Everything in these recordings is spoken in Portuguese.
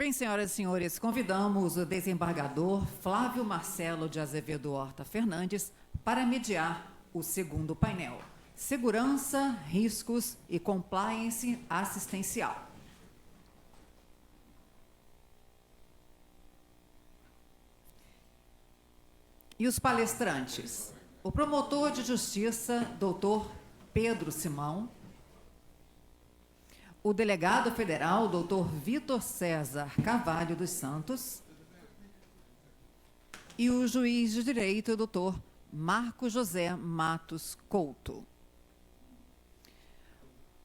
Bem, senhoras e senhores, convidamos o desembargador Flávio Marcelo de Azevedo Horta Fernandes para mediar o segundo painel: Segurança, Riscos e Compliance Assistencial. E os palestrantes: o promotor de justiça, doutor Pedro Simão, o delegado federal, doutor Vitor César Carvalho dos Santos, e o juiz de direito, doutor Marco José Matos Couto.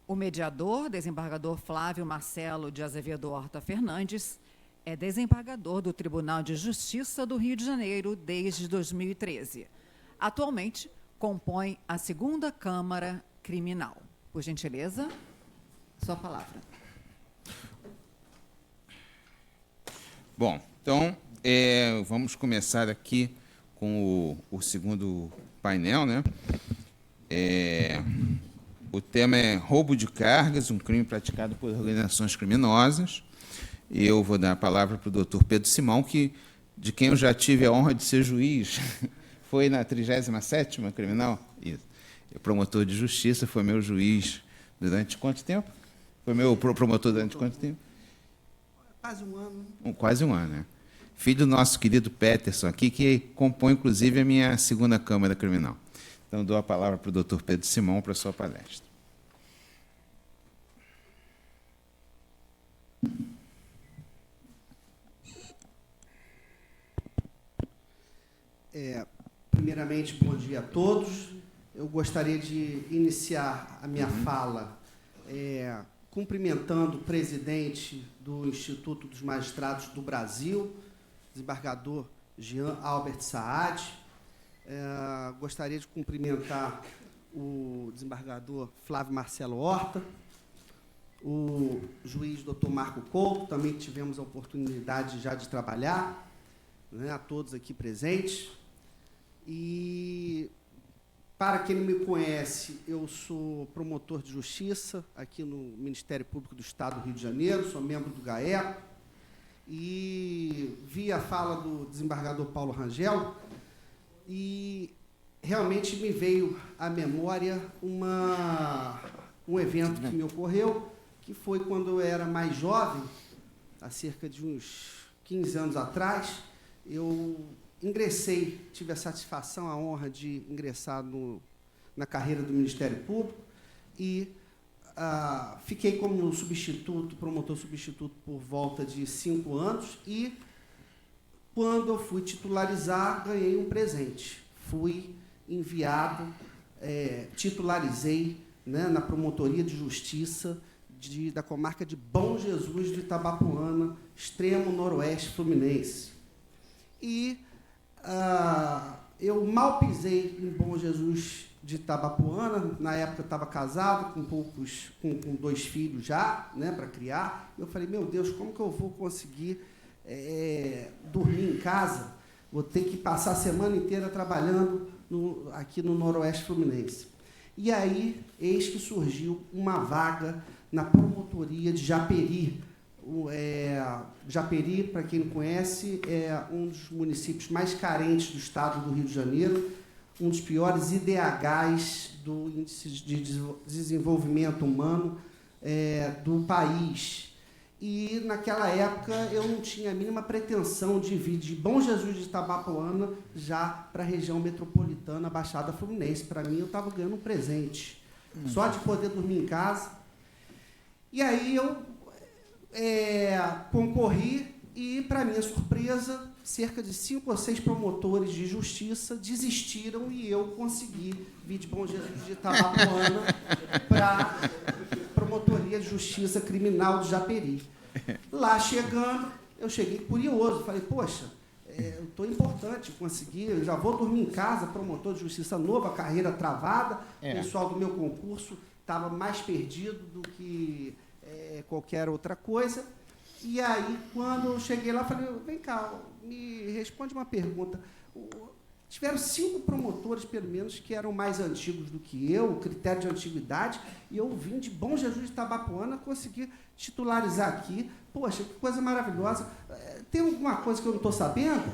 O mediador, desembargador Flávio Marcelo de Azevedo Horta Fernandes, é desembargador do Tribunal de Justiça do Rio de Janeiro desde 2013. Atualmente, compõe a segunda Câmara Criminal. Por gentileza, sua palavra. Bom, então, vamos começar aqui com o segundo painel, né? O tema é roubo de cargas, um crime praticado por organizações criminosas. Eu vou dar a palavra para o doutor Pedro Simão, de quem eu já tive a honra de ser juiz. Foi na 37ª criminal? Isso. Promotor de justiça, foi meu juiz durante quanto tempo? Foi meu promotor durante quanto tempo? Quase um ano. Quase um ano, né? Filho do nosso querido Peterson aqui, que compõe, inclusive, a minha segunda Câmara Criminal. Então, dou a palavra para o doutor Pedro Simão para a sua palestra. Primeiramente, bom dia a todos. Eu gostaria de iniciar a minha fala cumprimentando o presidente do Instituto dos Magistrados do Brasil, desembargador Jean Albert Saad. Gostaria de cumprimentar o desembargador Flávio Marcelo Horta, o juiz doutor Marco Couto, também tivemos a oportunidade já de trabalhar, né, a todos aqui presentes. E, para quem não me conhece, eu sou promotor de justiça aqui no Ministério Público do Estado do Rio de Janeiro, sou membro do GAECO, e vi a fala do desembargador Paulo Rangel e realmente me veio à memória um evento que me ocorreu, que foi quando eu era mais jovem, há cerca de uns 15 anos atrás. Eu tive a satisfação, a honra de ingressar na carreira do Ministério Público e fiquei como promotor substituto por volta de 5 anos e, quando eu fui titularizar, ganhei um presente. Fui enviado, titularizei, né, na Promotoria de Justiça da comarca de Bom Jesus de Itabapoana, extremo noroeste fluminense. E eu mal pisei em Bom Jesus de Itabapoana. Na época eu estava casado, com 2 filhos já, né, para criar. Eu falei, meu Deus, como que eu vou conseguir dormir em casa? Vou ter que passar a semana inteira trabalhando aqui no noroeste fluminense. E aí, eis que surgiu uma vaga na promotoria de Japeri. Japeri, para quem não conhece, é um dos municípios mais carentes do estado do Rio de Janeiro, um dos piores IDHs do Índice de Desenvolvimento Humano do país. E, naquela época, eu não tinha a mínima pretensão de vir de Bom Jesus de Itabapoana já para a região metropolitana, Baixada Fluminense. Para mim, eu estava ganhando um presente, só de poder dormir em casa. E aí eu concorri e, para minha surpresa, cerca de 5 ou 6 promotores de justiça desistiram e eu consegui vir de Bom Jesus de Itabapoana para a Promotoria de Justiça Criminal de Japeri. Lá chegando, eu cheguei curioso, falei, poxa, eu estou importante, consegui, eu já vou dormir em casa, promotor de justiça novo, a carreira travada, o pessoal do meu concurso estava mais perdido do que qualquer outra coisa. E aí, quando eu cheguei lá, falei, vem cá, me responde uma pergunta. Tiveram 5 promotores, pelo menos, que eram mais antigos do que eu, o critério de antiguidade, e eu vim de Bom Jesus de Itabapoana conseguir titularizar aqui. Poxa, que coisa maravilhosa. Tem alguma coisa que eu não estou sabendo?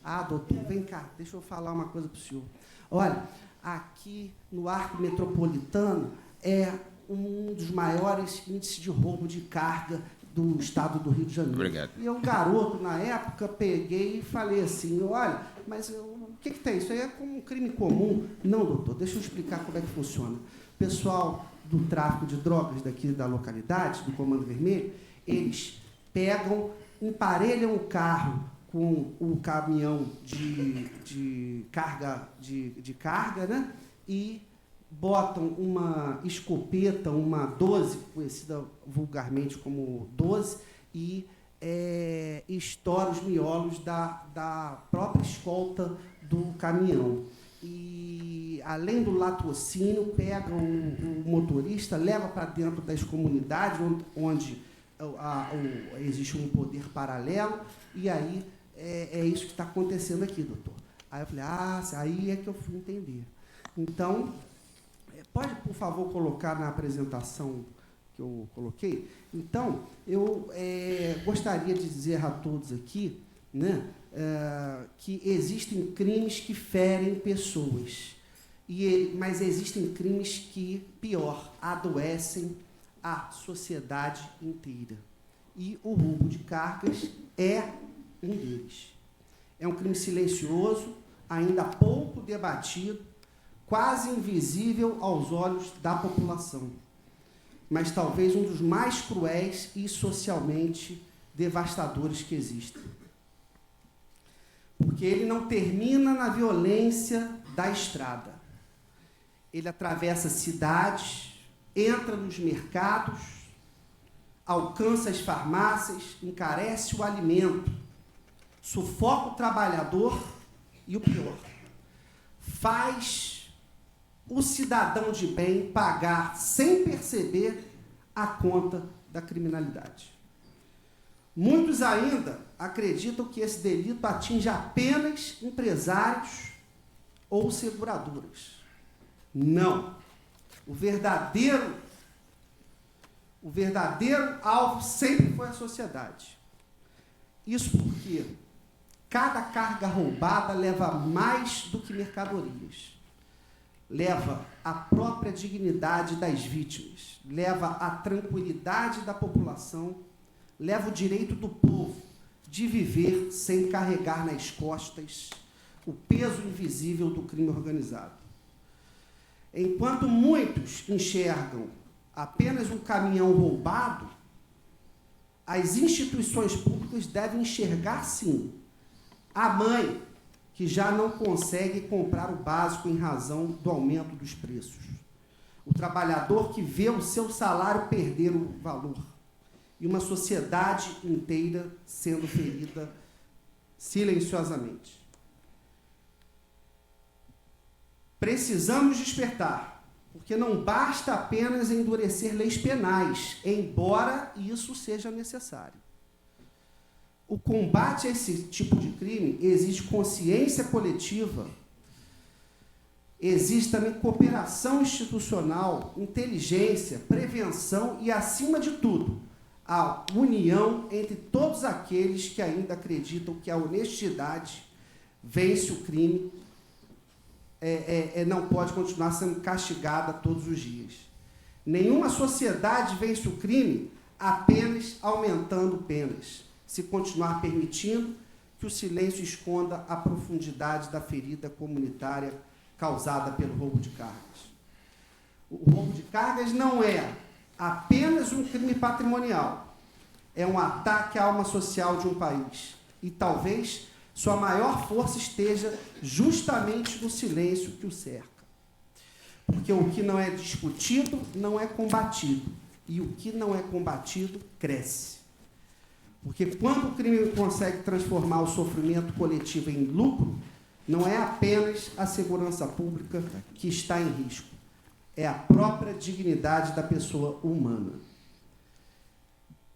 Ah, doutor, vem cá, deixa eu falar uma coisa para o senhor. Olha, aqui no Arco Metropolitano é um dos maiores índices de roubo de carga do estado do Rio de Janeiro. Obrigado. E eu, garoto, na época, peguei e falei assim, olha, mas o que tem? Isso aí é como um crime comum. Não, doutor, deixa eu explicar como é que funciona. O pessoal do tráfico de drogas daqui da localidade, do Comando Vermelho, eles pegam, emparelham o carro com o caminhão de carga, né? E botam uma escopeta, uma 12, conhecida vulgarmente como 12, e estoura os miolos da própria escolta do caminhão. E, além do latrocínio, pegam o motorista, leva para dentro das comunidades, onde existe um poder paralelo, e aí é isso que está acontecendo aqui, doutor. Aí eu falei, aí é que eu fui entender. Então, pode, por favor, colocar na apresentação que eu coloquei? Então, eu gostaria de dizer a todos aqui, né, que existem crimes que ferem pessoas, mas existem crimes que, pior, adoecem a sociedade inteira. E o roubo de cargas é um deles. É um crime silencioso, ainda pouco debatido, quase invisível aos olhos da população, mas talvez um dos mais cruéis e socialmente devastadores que existem. Porque ele não termina na violência da estrada. Ele atravessa cidades, entra nos mercados, alcança as farmácias, encarece o alimento, sufoca o trabalhador e, o pior, faz o cidadão de bem pagar, sem perceber, a conta da criminalidade. Muitos ainda acreditam que esse delito atinge apenas empresários ou seguradoras. Não. O verdadeiro alvo sempre foi a sociedade. Isso porque cada carga roubada leva mais do que mercadorias. Leva a própria dignidade das vítimas, leva a tranquilidade da população, leva o direito do povo de viver sem carregar nas costas o peso invisível do crime organizado. Enquanto muitos enxergam apenas um caminhão roubado, as instituições públicas devem enxergar, sim, a mãe que já não consegue comprar o básico em razão do aumento dos preços. O trabalhador que vê o seu salário perder o valor. E uma sociedade inteira sendo ferida silenciosamente. Precisamos despertar, porque não basta apenas endurecer leis penais, embora isso seja necessário. O combate a esse tipo de crime exige consciência coletiva, existe também cooperação institucional, inteligência, prevenção e, acima de tudo, a união entre todos aqueles que ainda acreditam que a honestidade vence o crime, não pode continuar sendo castigada todos os dias. Nenhuma sociedade vence o crime apenas aumentando penas, se continuar permitindo que o silêncio esconda a profundidade da ferida comunitária causada pelo roubo de cargas. O roubo de cargas não é apenas um crime patrimonial, é um ataque à alma social de um país. E talvez sua maior força esteja justamente no silêncio que o cerca. Porque o que não é discutido não é combatido, e o que não é combatido cresce. Porque quando o crime consegue transformar o sofrimento coletivo em lucro, não é apenas a segurança pública que está em risco, é a própria dignidade da pessoa humana.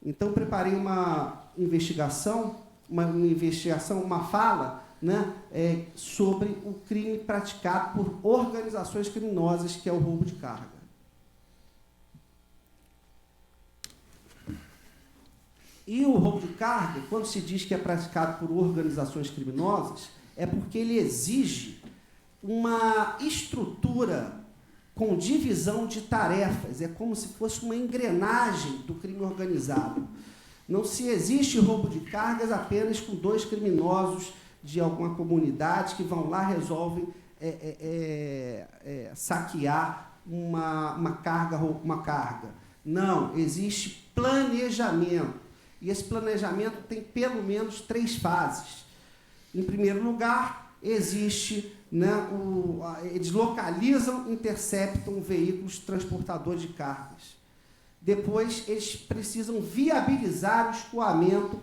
Então, preparei uma fala né, sobre o crime praticado por organizações criminosas, que é o roubo de carga. E o roubo de carga, quando se diz que é praticado por organizações criminosas, é porque ele exige uma estrutura com divisão de tarefas. É como se fosse uma engrenagem do crime organizado. Não se existe roubo de cargas apenas com dois criminosos de alguma comunidade que vão lá, resolvem saquear uma carga. Não, existe planejamento. E esse planejamento tem pelo menos 3 fases. Em primeiro lugar, existe, né, eles localizam, interceptam veículos transportadores de cargas. Depois, eles precisam viabilizar o escoamento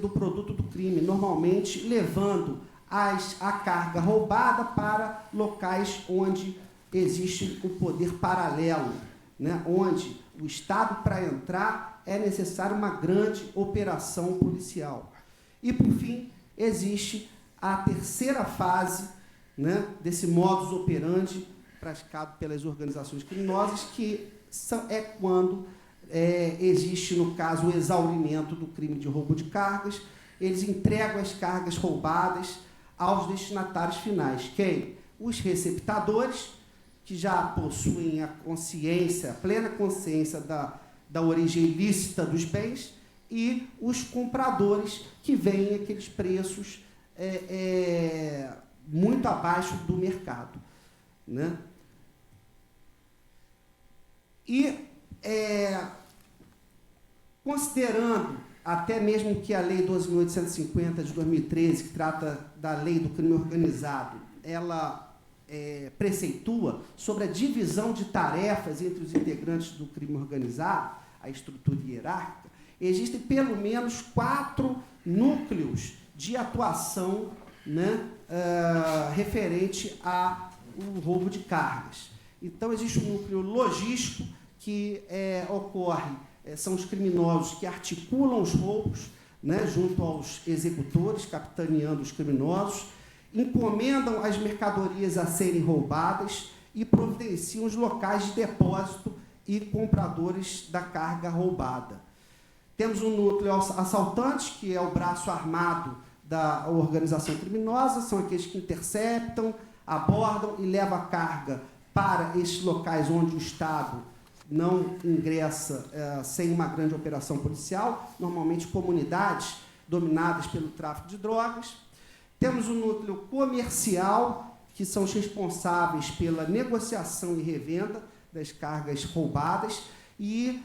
do produto do crime, normalmente levando a carga roubada para locais onde existe o poder paralelo, né, onde o Estado, para entrar, é necessário uma grande operação policial. E, por fim, existe a terceira fase, né, desse modus operandi praticado pelas organizações criminosas, que é quando existe, no caso, o exaurimento do crime de roubo de cargas. Eles entregam as cargas roubadas aos destinatários finais. Quem? Os receptadores, que já possuem a plena consciência da origem ilícita dos bens, e os compradores, que veem aqueles preços muito abaixo do mercado, né? E, considerando até mesmo que a Lei 12.850 de 2013, que trata da lei do crime organizado, ela preceitua sobre a divisão de tarefas entre os integrantes do crime organizado, a estrutura hierárquica, existem pelo menos 4 núcleos de atuação, né, referente ao roubo de cargas. Então, existe um núcleo logístico que ocorre, são os criminosos que articulam os roubos, né, junto aos executores, capitaneando os criminosos, encomendam as mercadorias a serem roubadas e providenciam os locais de depósito e compradores da carga roubada. Temos um núcleo assaltante, que é o braço armado da organização criminosa, são aqueles que interceptam, abordam e levam a carga para esses locais onde o Estado não ingressa sem uma grande operação policial, normalmente comunidades dominadas pelo tráfico de drogas. Temos um núcleo comercial, que são os responsáveis pela negociação e revenda das cargas roubadas, e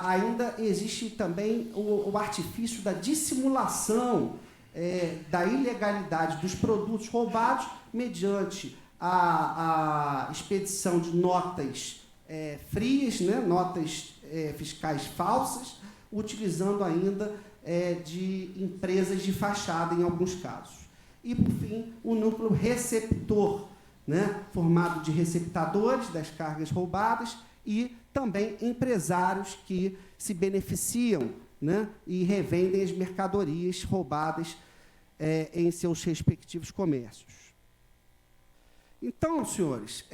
ainda existe também o artifício da dissimulação da ilegalidade dos produtos roubados mediante a expedição de notas frias, né, notas fiscais falsas, utilizando ainda de empresas de fachada em alguns casos. E, por fim, o núcleo receptor, né, formado de receptadores das cargas roubadas e também empresários que se beneficiam, né, e revendem as mercadorias roubadas em seus respectivos comércios. Então, senhores,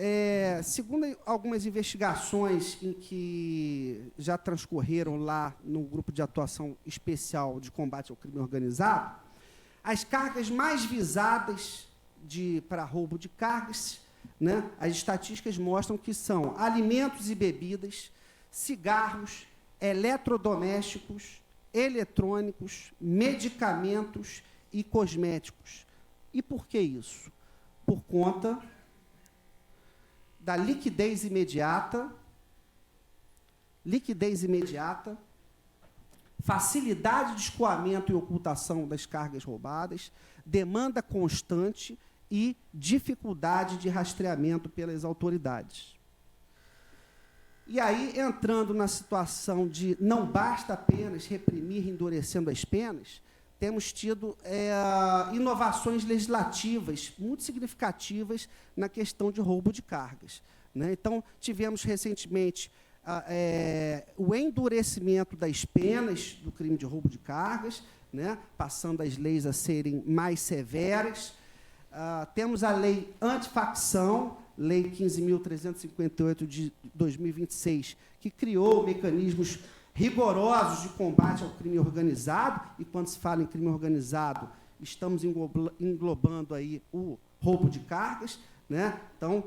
segundo algumas investigações em que já transcorreram lá no Grupo de Atuação Especial de Combate ao Crime Organizado, as cargas mais visadas para roubo de cargas, né, as estatísticas mostram que são alimentos e bebidas, cigarros, eletrodomésticos, eletrônicos, medicamentos e cosméticos. E por que isso? Por conta da liquidez imediata, facilidade de escoamento e ocultação das cargas roubadas, demanda constante e dificuldade de rastreamento pelas autoridades. E aí, entrando na situação de não basta apenas reprimir, endurecendo as penas, temos tido inovações legislativas muito significativas na questão de roubo de cargas, né? Então, tivemos recentemente o endurecimento das penas do crime de roubo de cargas, né, passando as leis a serem mais severas. Temos a lei antifacção, Lei 15.358 de 2026, que criou mecanismos rigorosos de combate ao crime organizado, e quando se fala em crime organizado, estamos englobando aí o roubo de cargas, né? Então,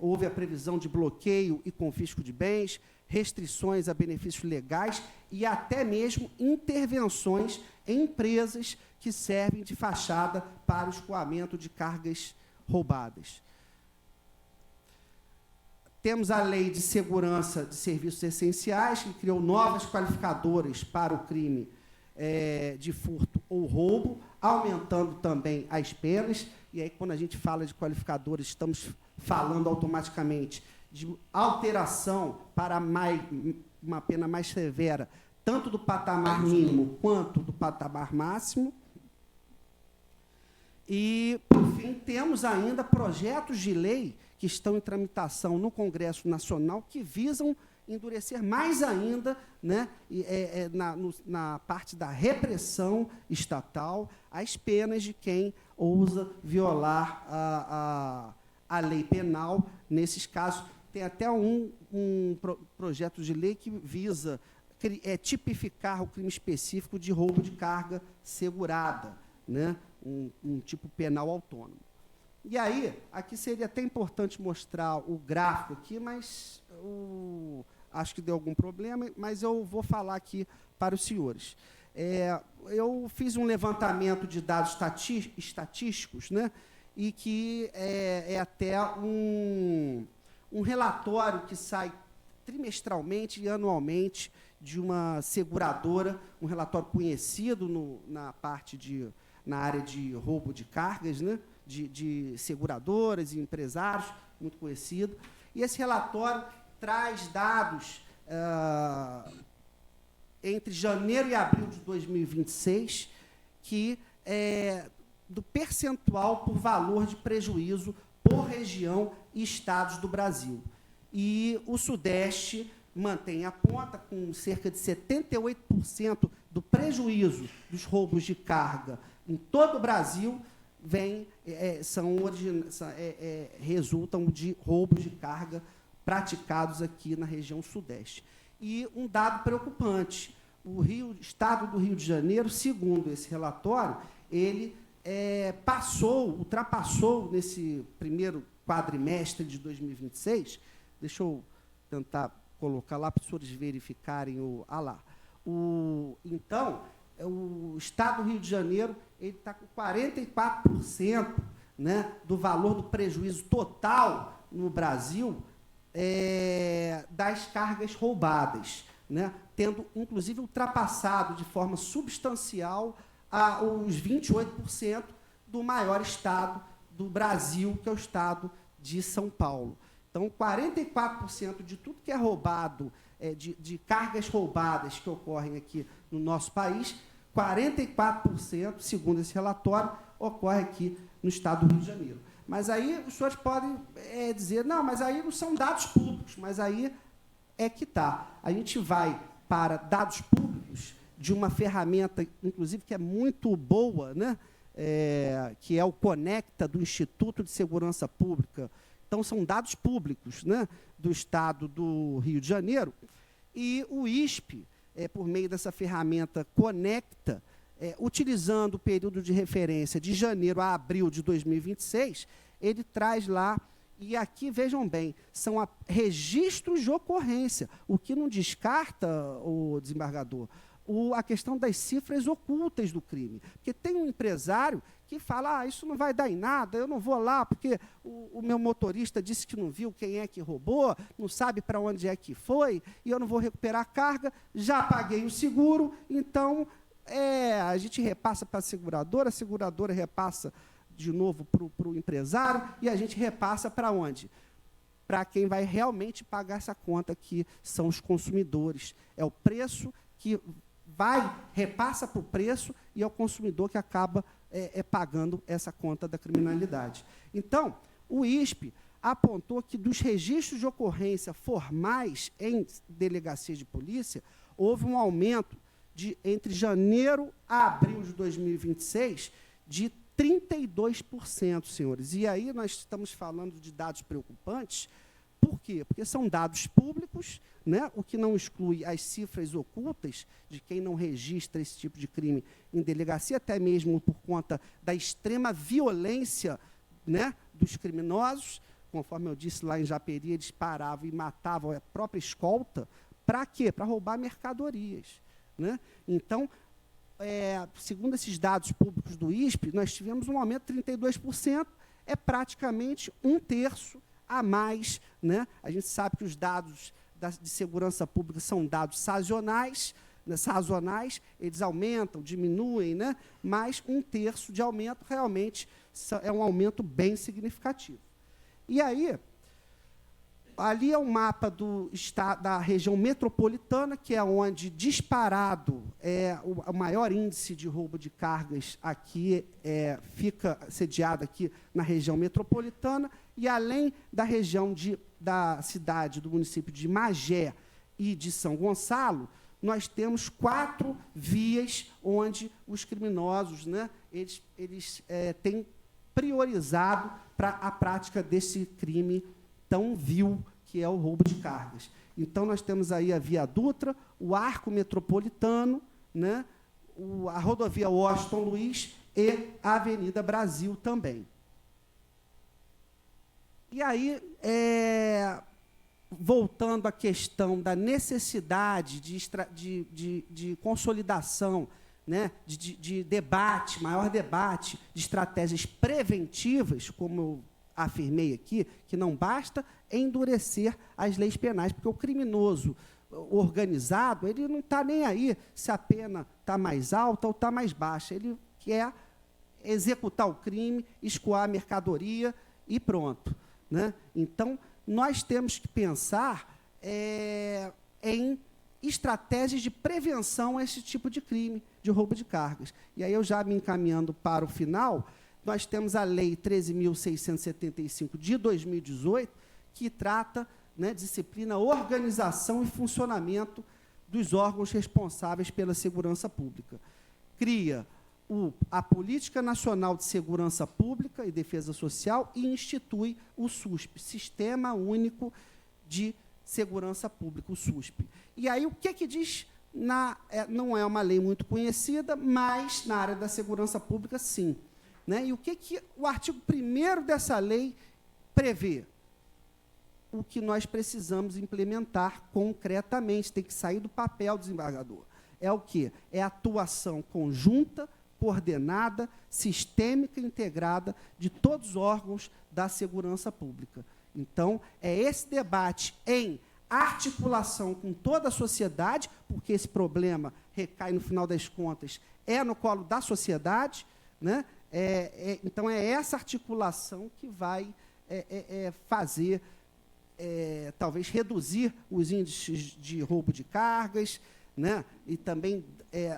houve a previsão de bloqueio e confisco de bens, restrições a benefícios legais e até mesmo intervenções em empresas que servem de fachada para o escoamento de cargas roubadas. Temos a Lei de Segurança de Serviços Essenciais, que criou novas qualificadoras para o crime de furto ou roubo, aumentando também as penas. E aí, quando a gente fala de qualificadores, estamos falando automaticamente de alteração para uma pena mais severa, tanto do patamar mínimo quanto do patamar máximo. E, por fim, temos ainda projetos de lei que estão em tramitação no Congresso Nacional que visam endurecer mais ainda, né, na parte da repressão estatal, as penas de quem ousa violar a lei penal. Nesses casos, tem até um projeto de lei que visa tipificar o crime específico de roubo de carga segurada, né, um tipo penal autônomo. E aí, aqui seria até importante mostrar o gráfico aqui, mas acho que deu algum problema, mas eu vou falar aqui para os senhores. Eu fiz um levantamento de dados estatísticos, né, e que é até um relatório que sai trimestralmente e anualmente de uma seguradora, um relatório conhecido na área de roubo de cargas, né, de seguradoras e empresários, muito conhecido. E esse relatório traz dados entre janeiro e abril de 2026, que do percentual por valor de prejuízo por região e estados do Brasil. E o Sudeste mantém a ponta, com cerca de 78% do prejuízo dos roubos de carga em todo o Brasil resultam de roubos de carga praticados aqui na região Sudeste. E um dado preocupante, o Estado do Rio de Janeiro, segundo esse relatório, ele ultrapassou nesse primeiro quadrimestre de 2026, deixa eu tentar colocar lá para os senhores verificarem então, o Estado do Rio de Janeiro está com 44%, né, do valor do prejuízo total no Brasil das cargas roubadas, né, tendo, inclusive, ultrapassado de forma substancial os 28% do maior estado do Brasil, que é o estado de São Paulo. Então, 44% de tudo que é roubado, de cargas roubadas que ocorrem aqui no nosso país, 44%, segundo esse relatório, ocorre aqui no estado do Rio de Janeiro. Mas aí os senhores podem dizer, não, mas aí não são dados públicos, mas aí é que está. A gente vai para dados públicos de uma ferramenta, inclusive, que é muito boa, né? Que é o Conecta, do Instituto de Segurança Pública. Então, são dados públicos, né, do estado do Rio de Janeiro, e o ISP, por meio dessa ferramenta Conecta, utilizando o período de referência de janeiro a abril de 2026, ele traz lá, e aqui, vejam bem, são registros de ocorrência, o que não descarta, o desembargador, a questão das cifras ocultas do crime. Porque tem um empresário que fala, isso não vai dar em nada, eu não vou lá, porque o meu motorista disse que não viu quem é que roubou, não sabe para onde é que foi, e eu não vou recuperar a carga, já paguei o seguro, então a gente repassa para a seguradora repassa de novo para o empresário, e a gente repassa para onde? Para quem vai realmente pagar essa conta, que são os consumidores. É o preço que repassa para o preço, e é o consumidor que acaba pagando essa conta da criminalidade. Então, o ISP apontou que dos registros de ocorrência formais em delegacias de polícia, houve um aumento entre janeiro a abril de 2026 de 32%, senhores. E aí nós estamos falando de dados preocupantes. Por quê? Porque são dados públicos, né? O que não exclui as cifras ocultas de quem não registra esse tipo de crime em delegacia, até mesmo por conta da extrema violência, né, dos criminosos. Conforme eu disse, lá em Japeri, eles paravam e matavam a própria escolta. Para quê? Para roubar mercadorias, né? Então, segundo esses dados públicos do ISP, nós tivemos um aumento de 32%, é praticamente 1/3 a mais, né? A gente sabe que os dados de segurança pública são dados sazonais, né? Eles aumentam, diminuem, né? Mas 1/3 de aumento realmente é um aumento bem significativo. E aí, ali é um mapa da região metropolitana, que é onde, disparado, o maior índice de roubo de cargas aqui fica sediado aqui na região metropolitana, e além da região da cidade, do município de Magé e de São Gonçalo, nós temos 4 vias onde os criminosos, né, eles têm priorizado para a prática desse crime tão vil, que é o roubo de cargas. Então, nós temos aí a Via Dutra, o Arco Metropolitano, né, a rodovia Washington Luiz e a Avenida Brasil também. E aí, voltando à questão da necessidade de consolidação, né, de debate, maior debate, de estratégias preventivas, como eu afirmei aqui, que não basta endurecer as leis penais, porque o criminoso organizado, ele não está nem aí se a pena está mais alta ou está mais baixa. Ele quer executar o crime, escoar a mercadoria e pronto, né? Então, nós temos que pensar em estratégias de prevenção a esse tipo de crime, de roubo de cargas. E aí, eu já me encaminhando para o final, nós temos a Lei 13.675 de 2018, que trata, né, disciplina, organização e funcionamento dos órgãos responsáveis pela segurança pública. Cria a Política Nacional de Segurança Pública e Defesa Social e institui o SUSP, Sistema Único de Segurança Pública, o SUSP. E aí, o que diz? Não é uma lei muito conhecida, mas na área da segurança pública, sim. Né? E o que o artigo 1º dessa lei prevê? O que nós precisamos implementar concretamente, tem que sair do papel do desembargador. É o quê? É a atuação conjunta, coordenada, sistêmica e integrada de todos os órgãos da segurança pública. Então, é esse debate em articulação com toda a sociedade, porque esse problema recai, no final das contas, no colo da sociedade, né? Então, é essa articulação que vai fazer, talvez, reduzir os índices de roubo de cargas, né? E também,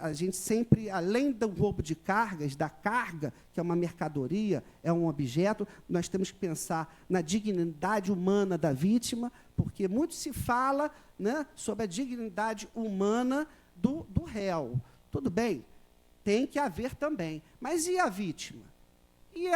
a gente sempre, além do roubo de cargas, da carga, que é uma mercadoria, é um objeto, nós temos que pensar na dignidade humana da vítima, porque muito se fala, né, sobre a dignidade humana do réu. Tudo bem, tem que haver também. Mas e a vítima? E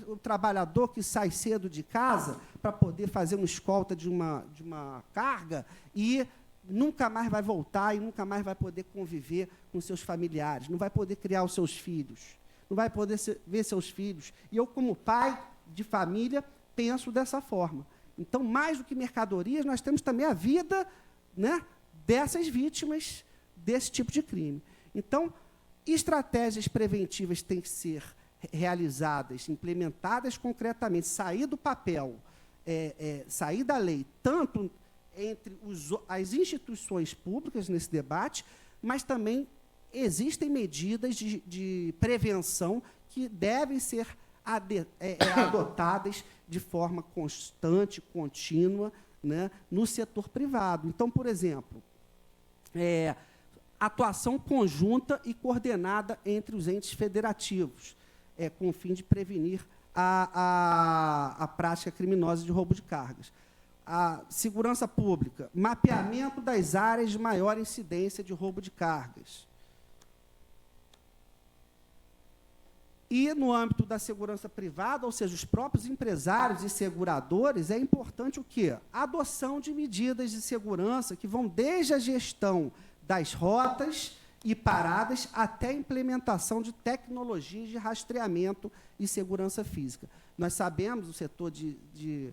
o trabalhador que sai cedo de casa para poder fazer uma escolta de uma carga e nunca mais vai voltar e nunca mais vai poder conviver com seus familiares, não vai poder criar os seus filhos, não vai poder ver seus filhos. E eu, como pai de família, penso dessa forma. Então, mais do que mercadorias, nós temos também a vida, né, dessas vítimas desse tipo de crime. Então, estratégias preventivas têm que ser realizadas, implementadas concretamente, sair do papel, sair da lei, tanto entre as instituições públicas nesse debate, mas também existem medidas de prevenção que devem ser adotadas de forma constante, contínua, né, no setor privado. Então, por exemplo, atuação conjunta e coordenada entre os entes federativos, com o fim de prevenir a prática criminosa de roubo de cargas. a segurança pública, mapeamento das áreas de maior incidência de roubo de cargas. E, no âmbito da segurança privada, ou seja, os próprios empresários e seguradores, é importante o quê? A adoção de medidas de segurança que vão desde a gestão das rotas e paradas até a implementação de tecnologias de rastreamento e segurança física. Nós sabemos, o setor de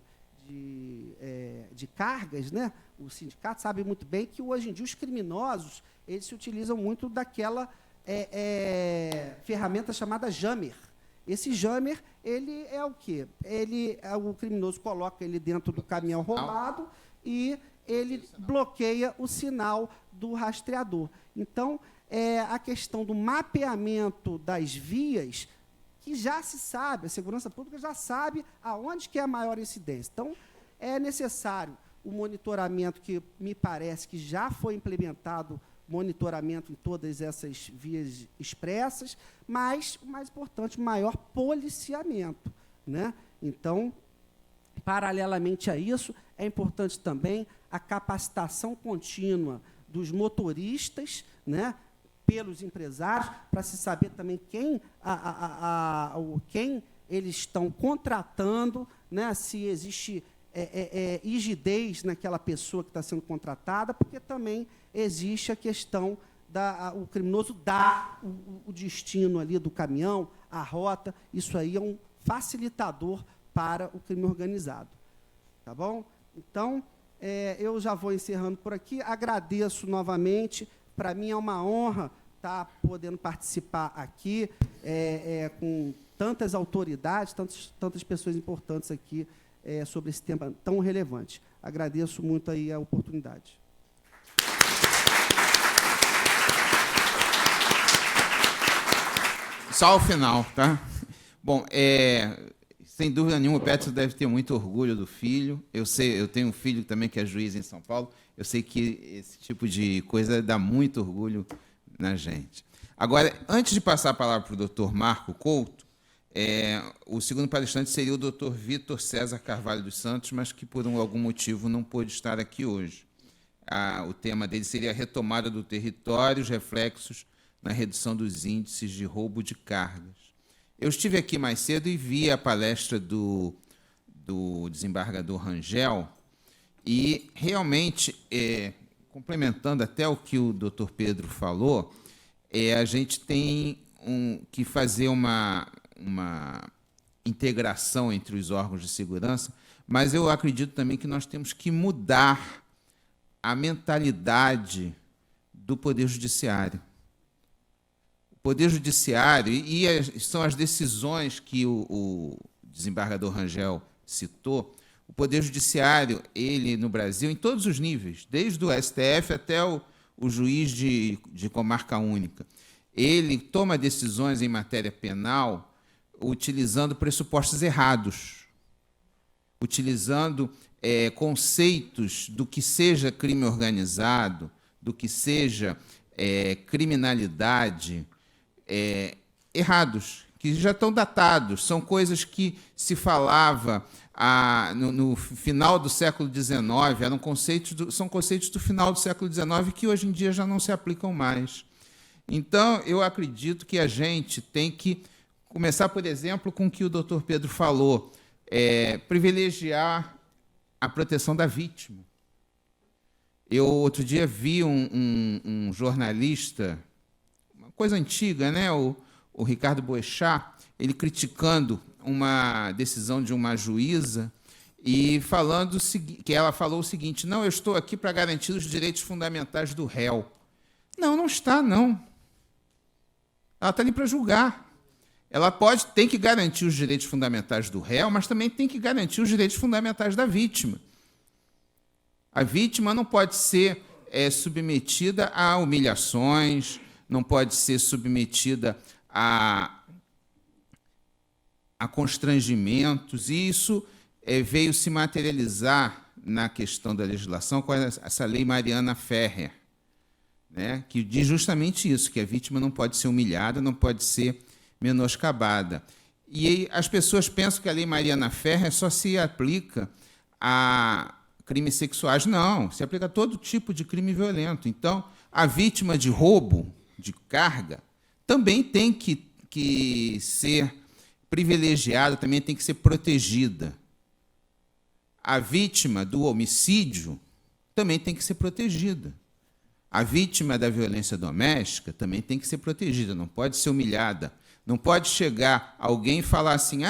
cargas, né? O sindicato sabe muito bem que, hoje em dia, os criminosos eles se utilizam muito daquela ferramenta chamada jammer. Esse jammer, ele é o quê? O criminoso coloca ele dentro do caminhão roubado e ele bloqueia o sinal do rastreador. Então, a questão do mapeamento das vias, que já se sabe, a segurança pública já sabe aonde que é a maior incidência. Então, é necessário o monitoramento, que me parece que já foi implementado, monitoramento em todas essas vias expressas, mas, o mais importante, maior policiamento, né? Então, paralelamente a isso, é importante também a capacitação contínua dos motoristas, né, pelos empresários, para se saber também quem eles estão contratando, né, se existe rigidez naquela pessoa que está sendo contratada, porque também existe a questão o criminoso dá o destino ali do caminhão, a rota, isso aí é um facilitador para o crime organizado. Tá bom? Então, eu já vou encerrando por aqui, agradeço novamente, para mim é uma honra estar podendo participar aqui com tantas autoridades, tantas pessoas importantes aqui sobre esse tema tão relevante. Agradeço muito aí a oportunidade. Só ao final, tá? Bom, sem dúvida nenhuma, o Peterson deve ter muito orgulho do filho. Eu tenho um filho também que é juiz em São Paulo. Eu sei que esse tipo de coisa dá muito orgulho na gente. Agora, antes de passar a palavra para o doutor Marco Couto, o segundo palestrante seria o doutor Vitor César Carvalho dos Santos, mas que, por algum motivo, não pôde estar aqui hoje. O tema dele seria a retomada do território, os reflexos na redução dos índices de roubo de cargas. Eu estive aqui mais cedo e vi a palestra do desembargador Rangel e, realmente, complementando até o que o doutor Pedro falou, a gente tem que fazer uma integração entre os órgãos de segurança, mas eu acredito também que nós temos que mudar a mentalidade do Poder Judiciário. O Poder Judiciário, são as decisões que o desembargador Rangel citou, o Poder Judiciário, ele no Brasil, em todos os níveis, desde o STF até o juiz de comarca única, ele toma decisões em matéria penal utilizando pressupostos errados, utilizando conceitos do que seja crime organizado, do que seja criminalidade, errados, que já estão datados. São coisas que se falava no final do século XIX, são conceitos do final do século XIX que hoje em dia já não se aplicam mais. Então, eu acredito que a gente tem que começar, por exemplo, com o que o doutor Pedro falou, privilegiar a proteção da vítima. Eu, outro dia, vi um jornalista, uma coisa antiga, né? O Ricardo Boechat, ele criticando uma decisão de uma juíza e falando que ela falou o seguinte: não, eu estou aqui para garantir os direitos fundamentais do réu. Não, não está, não. Ela está ali para julgar. Ela tem que garantir os direitos fundamentais do réu, mas também tem que garantir os direitos fundamentais da vítima. A vítima não pode ser submetida a humilhações, não pode ser submetida a constrangimentos, e isso veio se materializar na questão da legislação com essa lei Mariana Ferrer, né, que diz justamente isso, que a vítima não pode ser humilhada, não pode ser menoscabada. E as pessoas pensam que a lei Mariana Ferrer só se aplica a crimes sexuais. Não, se aplica a todo tipo de crime violento. Então, a vítima de roubo de carga também tem que ser privilegiada, também tem que ser protegida. A vítima do homicídio também tem que ser protegida. A vítima da violência doméstica também tem que ser protegida, não pode ser humilhada. Não pode chegar alguém e falar assim: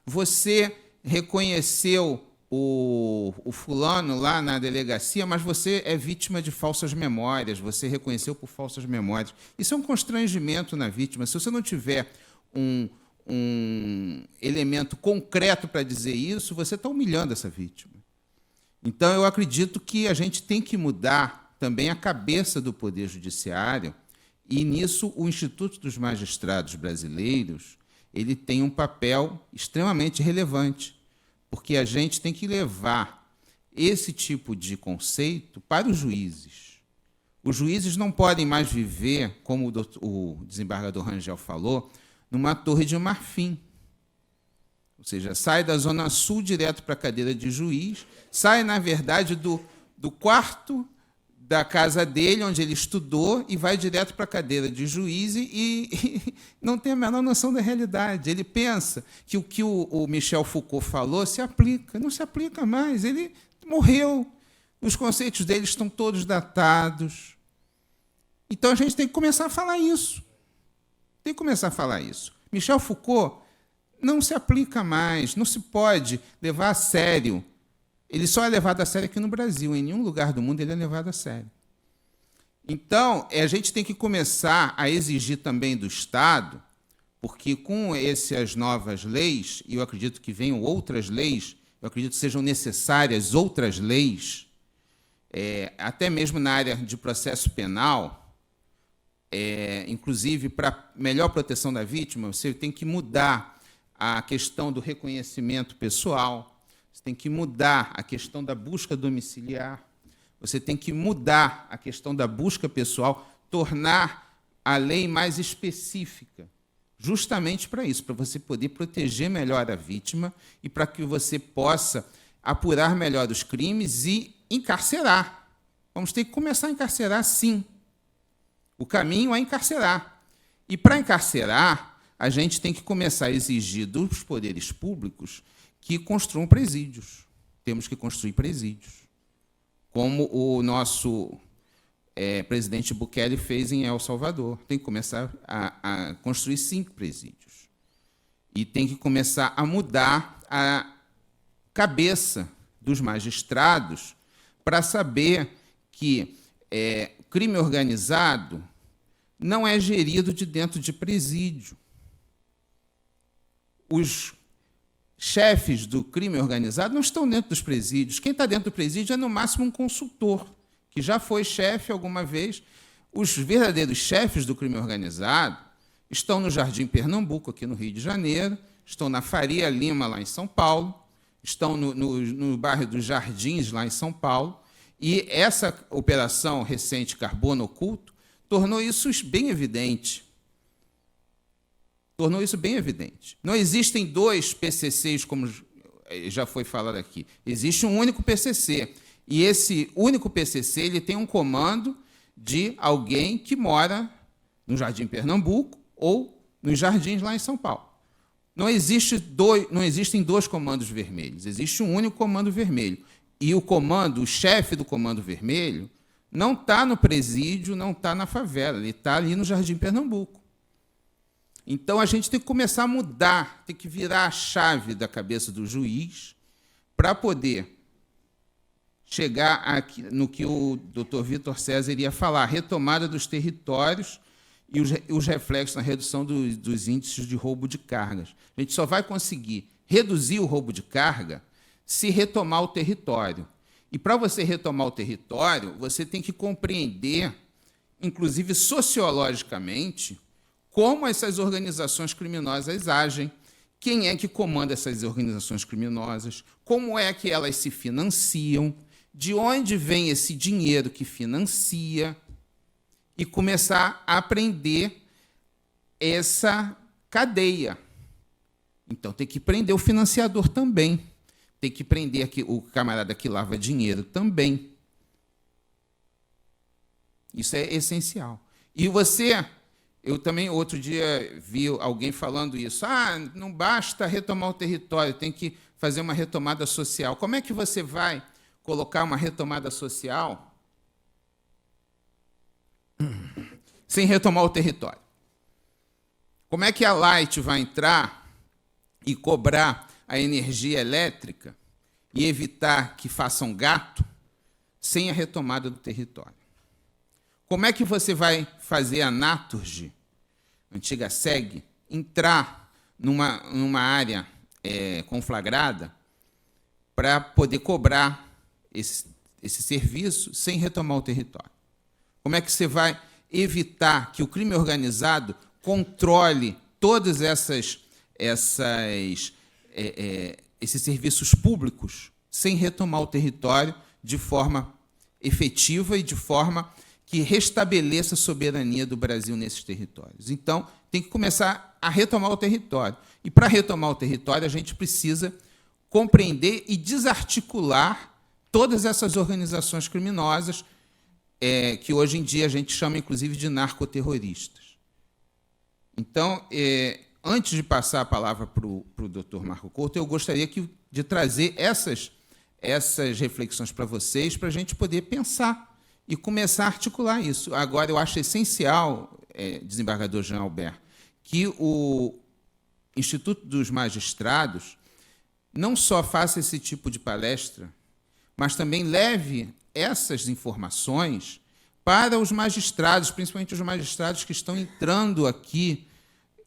você reconheceu o fulano lá na delegacia, mas você é vítima de falsas memórias, você reconheceu por falsas memórias. Isso é um constrangimento na vítima. Se você não tiver um elemento concreto para dizer isso, você está humilhando essa vítima. Então, eu acredito que a gente tem que mudar também a cabeça do Poder Judiciário, e nisso o Instituto dos Magistrados Brasileiros ele tem um papel extremamente relevante, porque a gente tem que levar esse tipo de conceito para os juízes. Os juízes não podem mais viver, como o desembargador Rangel falou, numa torre de marfim. Ou seja, sai da Zona Sul direto para a cadeira de juiz, sai, na verdade, do quarto da casa dele, onde ele estudou, e vai direto para a cadeira de juiz e não tem a menor noção da realidade. Ele pensa que o que o Michel Foucault falou se aplica. Não se aplica mais. Ele morreu. Os conceitos dele estão todos datados. Então, a gente tem que começar a falar isso. Tem que começar a falar isso. Michel Foucault não se aplica mais, não se pode levar a sério. Ele só é levado a sério aqui no Brasil, em nenhum lugar do mundo ele é levado a sério. Então, a gente tem que começar a exigir também do Estado, porque com essas novas leis, e eu acredito que venham outras leis, eu acredito que sejam necessárias outras leis, até mesmo na área de processo penal, inclusive para melhor proteção da vítima, você tem que mudar a questão do reconhecimento pessoal, você tem que mudar a questão da busca domiciliar, você tem que mudar a questão da busca pessoal, tornar a lei mais específica, justamente para isso, para você poder proteger melhor a vítima e para que você possa apurar melhor os crimes e encarcerar. Vamos ter que começar a encarcerar, sim. O caminho é encarcerar. E, para encarcerar, a gente tem que começar a exigir dos poderes públicos que construam presídios. Temos que construir presídios. Como o nosso presidente Bukele fez em El Salvador. Tem que começar a construir 5 presídios. E tem que começar a mudar a cabeça dos magistrados para saber que crime organizado não é gerido de dentro de presídio. Os chefes do crime organizado não estão dentro dos presídios. Quem está dentro do presídio é, no máximo, um consultor, que já foi chefe alguma vez. Os verdadeiros chefes do crime organizado estão no Jardim Pernambuco, aqui no Rio de Janeiro, estão na Faria Lima, lá em São Paulo, estão no bairro dos Jardins, lá em São Paulo, e essa operação recente Carbono Oculto tornou isso bem evidente. Tornou isso bem evidente. Não existem 2 PCCs, como já foi falado aqui. Existe um único PCC. E esse único PCC ele tem um comando de alguém que mora no Jardim Pernambuco ou nos Jardins, lá em São Paulo. Não existem 2 comandos vermelhos. Existe um único comando vermelho. E o chefe do comando vermelho, não está no presídio, não está na favela. Ele está ali no Jardim Pernambuco. Então, a gente tem que começar a mudar, tem que virar a chave da cabeça do juiz para poder chegar aqui no que o doutor Vitor César iria falar, retomada dos territórios e os reflexos na redução dos índices de roubo de cargas. A gente só vai conseguir reduzir o roubo de carga se retomar o território. E, para você retomar o território, você tem que compreender, inclusive sociologicamente, como essas organizações criminosas agem, quem é que comanda essas organizações criminosas, como é que elas se financiam, de onde vem esse dinheiro que financia, e começar a aprender essa cadeia. Então, tem que prender o financiador também, tem que prender aqui, o camarada que lava dinheiro também. Isso é essencial. E eu também, outro dia, vi alguém falando isso. Não basta retomar o território, tem que fazer uma retomada social. Como é que você vai colocar uma retomada social sem retomar o território? Como é que a Light vai entrar e cobrar a energia elétrica e evitar que façam gato sem a retomada do território? Como é que você vai fazer a Naturgy, antiga SEG, entrar numa área conflagrada para poder cobrar esse serviço sem retomar o território? Como é que você vai evitar que o crime organizado controle todos esses serviços públicos sem retomar o território de forma efetiva e de forma que restabeleça a soberania do Brasil nesses territórios? Então, tem que começar a retomar o território. E, para retomar o território, a gente precisa compreender e desarticular todas essas organizações criminosas que hoje em dia a gente chama, inclusive, de narcoterroristas. Então, antes de passar a palavra para o doutor Marco Couto, eu gostaria de trazer essas reflexões para vocês, para a gente poder pensar e começar a articular isso. Agora, eu acho essencial, desembargador Jean Albert, que o Instituto dos Magistrados não só faça esse tipo de palestra, mas também leve essas informações para os magistrados, principalmente os magistrados que estão entrando aqui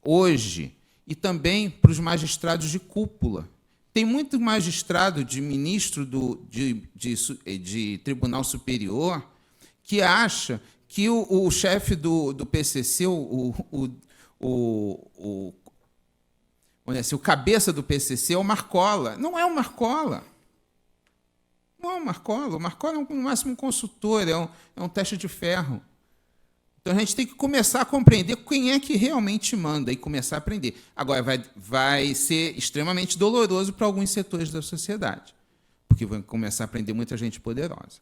hoje, e também para os magistrados de cúpula. Tem muito magistrado de ministro de Tribunal Superior que acha que o chefe do PCC, o cabeça do PCC é o Marcola. Não é o Marcola. Não é o Marcola. O Marcola é, no máximo, um consultor, é um teste de ferro. Então, a gente tem que começar a compreender quem é que realmente manda e começar a aprender. Agora, vai ser extremamente doloroso para alguns setores da sociedade, porque vai começar a aprender muita gente poderosa.